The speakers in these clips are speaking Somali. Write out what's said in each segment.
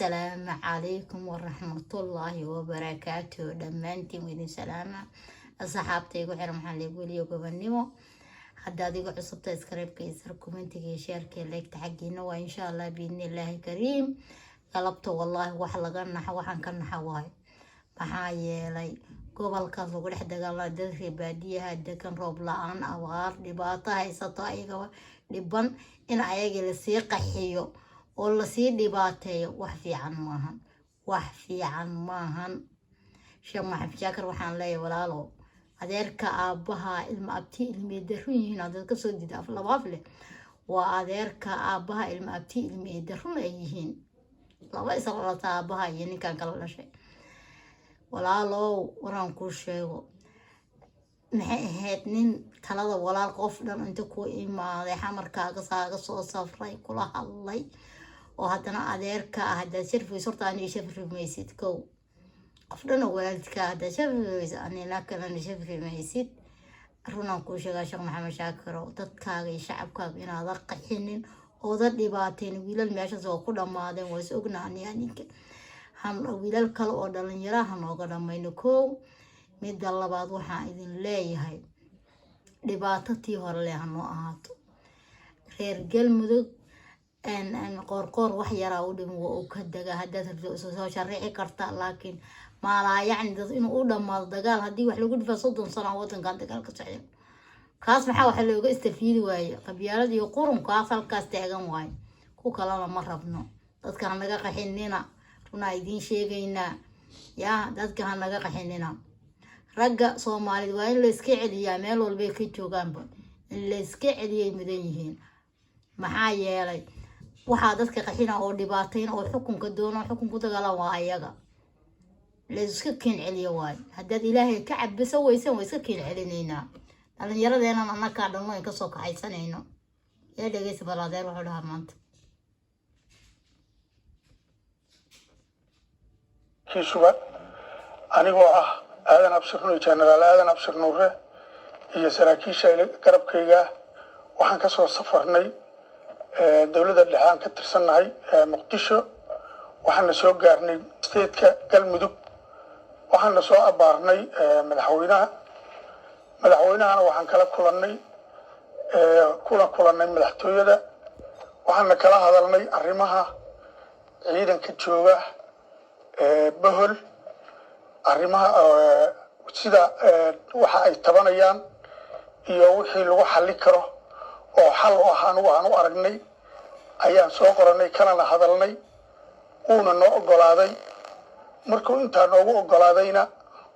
السلام عليكم ورحمة الله وبركاته. دمانتي وين سلامة أصحابتي وحرم حالي قولي وقبنيمو حتى ديقو عصبت اسكريب كيسر كومنتي شيركي ليك تحقينا وإن شاء الله بإذن الله كريم قلبت والله وحلقنا وحن كان حواي maxaa lay gobolkaas lagu dhex dagaalay dadka baadiyaha degan roob la'aan abaar dhibaato haysato ayaga dhiban in ayaga la sii qaxiyo oo la sii dhibaateeyo wax fiican maahan sheekh maxamed jaakar waxaan leeyahay walaalo adeerka aabaha ilma abti ilmi darun yihiin dad ka soo dida labaaf leh waa adeerka aabaha ilma abti ilmi darun ay yihiin laba isla aabaha iyo ninkan kala dhashay walaalow waraan ku sheego maxay ahayd nin talada walaal qof dhan inta ku imaaday xamarkaaga saaga soo safray kula hadlay oo haddana adeerka ah hadda sharfi surtaani sharfi maysid kow qof dhan walaalka hadda sharfi anina kana sharfi maysid runaan ku sheegaa sheekh maxamed shaakir dadkaaga iyo shacabkaaga inaad qaxinin oo dad dhibaateen wiilal meeshaas oo ku dhamaadeen way is ognaanay aninka han wiilal kale oo dhalinyaraha nooga dhamayno kow mid labaad waxaan idin leeyahay dhibaato tii hore leh hanoo ahaato reer galmudug aan qoorqoor wax yara u dhimo oo ka daga hadda soo sharci karta laakiin maala yacni dad inuu u dhamaado dagaal hadii wax lagu dhifaa 30 sano wadankan dagaal ka socdo kaas maxaa wax looga istafiidi waaye qabyaalad iyo qurunkaas halkaas taagan waaye ku kala ma rabno dadka naga qaxinina una idin sheegayna ya dadka naga qaxinina ragga Soomaaliyeed waa in la iska celiyaa meel walba ka joogaanba in la iska celiyay mudan yihiin maxaa yeelay waxa dadka qaxina oo dhibaateyn oo xukunka doono xukunku dagaalan waa ayaga la iska keen celiyo waay haddaad ilaahay ka cabbiso waysan way iska keen celinayna dhalinyaradeena annaka dhanno in ka soo kaxaysanayno ee dhageysa balaadeer wuxuu dhahaa maanta كيشوبا أنا هو هذا نبصر جنرال هذا نبصر نوره هي سراكيشة إلى قرب كيجا وحن كسر سفرني دولة اللي كتر سنة هاي مقدشة وحن نسوق قارني ستيت كالمدوب وحن نسوق أبارني مدحوينها أنا وحن كلا كلني كلني مدحتوية ده وحن كلا هذا لني أرمها عيدا كتشوبه بهل arrimaha sida waxa ay tabanayaan iyo wixii lagu xalli karo oo xal u ahaan u aragnay ayaan soo qoranay kana hadalnay uuna noo ogolaaday markuu inta noogu ogolaadayna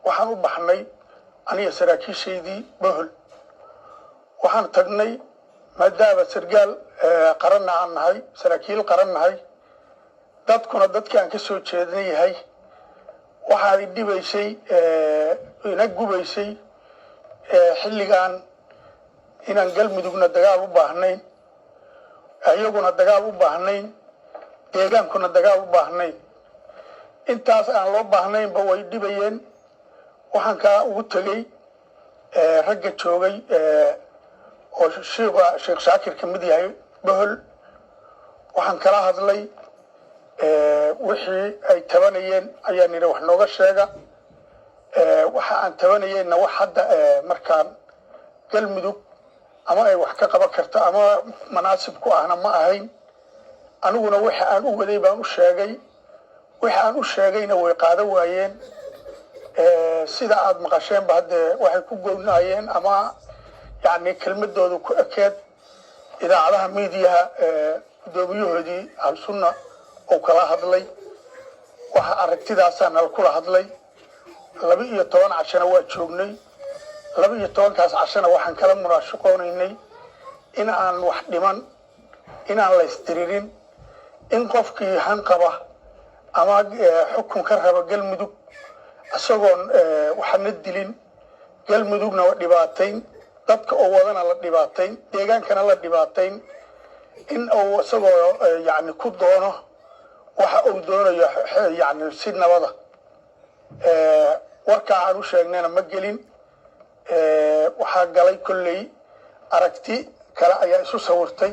waxaan u baxnay aniga saraakiishaydii bahul waxaan tagnay maadaama sargaal qaran aan nahay saraakiil qaran nahay dadkuna dadkaan ka soo jeedinayahay waxaa dhibaysay ina gubaysay xilligan inaan galmudugna dagaal u baahnayn ayaguna dagaal u baahnayn deegaankuna dagaal u baahnayn intaas aan loo baahnaynba way dhibayeen waxaan ka ugu tagay ragga joogay oo sheekh shaakir ka mid yahay bahol waxaan kala hadlay wixii ay tabanayeen ayaa niri wax nooga sheega waxa aan tabanayeenna wax hadda markaan galmudug ama ay wax ka qaban karto ama munaasib ku ahna ma ahayn aniguna waxa aan u waday baan u sheegay waxa aan u sheegayna way qaadan waayeen sida aad maqasheen ba hadda waxay ku go'naayeen ama yani kelmadoodu ku ekeed idaacadaha miidiyaha gudoomiyahoodii hal sunna oo kala hadlay waxa aragtidaasana kula hadlay 12 cashana waa joognay 12 kaas cashana waxaan kala muraashaqoonaynay in aan wax dhiman in aan la istiririn in qofkii han qaba ama xukun ka raba galmudug asagoon waxna dilin galmudugna waa dhibaateyn dadka oo wadana la dhibaateyn deegaankana la dhibaateyn in uu asagoo yani ku doono waxa uu doonayo yani si nabada warka aan u sheegnayna ma gelin waxa galay kulley aragti kala ayaa isu sawirtay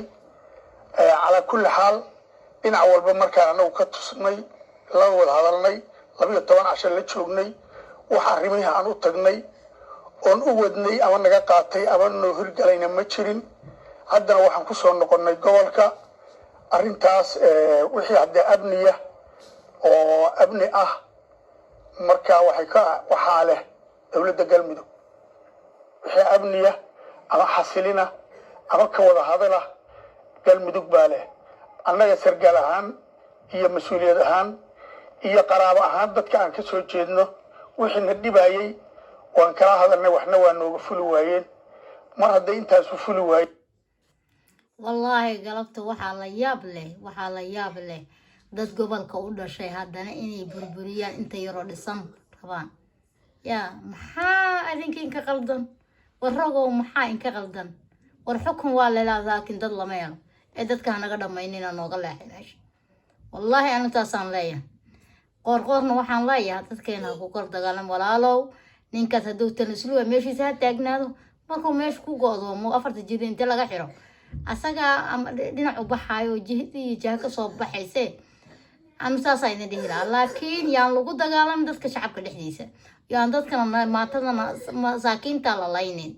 ala kulli xaal dhinac walba markaan anagu ka tusnay la wada hadalnay 12 casho la joognay waxa arrimihii aan u tagnay oon u wadnay ama naga qaatay ama noo hirgalayna ma jirin haddana waxaan ku soo noqonnay gobolka arrintaas wixii hadda abniya oo abni ah marka waxaa leh dowladda galmudug wixii abniya ama xasilina ama ka wada hadala galmudug baa leh annaga sargaal ahaan iyo mas-uuliyad ahaan iyo qaraabo ahaan dadka aan ka soo jeedno wixii na dhibayay waan kala hadalnay waxna waa nooga fuli waayeen mar hadday intaasu fuli waayeen wallaahi galabta waxaa la yaab leh dad gobolka u dhashay haddana inay burburiyaan inta yaroo dhisan rabaan yaa maxaa idinka inka qaldan war ragow maxaa inka qaldan war xukun waa leelaa laakiin dad lama helo ee dadka hanaga dhammaynina nooga leexay meesha wallaahi anintaasaan leeyahay qoorqoorna waxaan leeyahay dadkeena ku kor dagaalam walaalow ninkaas hadduu tanasluwa meeshiisa ha taagnaado markuu meesha ku go'doomo 4 jir inta laga xiro asaga ama dhinac u baxayo jihadii jaha ka soo baxayse amsaas ayna dhihilaa laakiin yaan lagu dagaalam dadka shacabka dhexdiisa yaan dadkana maatada masaakiinta la laynin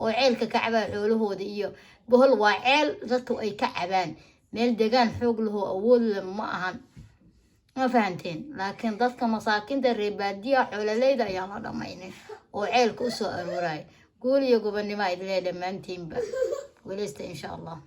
oo ceelka ka cabaa xoolahooda iyo bohol waa ceel dadku ay ka cabaan meel degaan xoog leh oo awood leh ma ahan ma fahanteen laakiin dadka masaakiinta reer baadiya xoololeyda ayaa la dhamaynay oo ceelka u soo aruuray guul iyo gobonimo ay leedahay dhammaantiinba وليست إن شاء الله.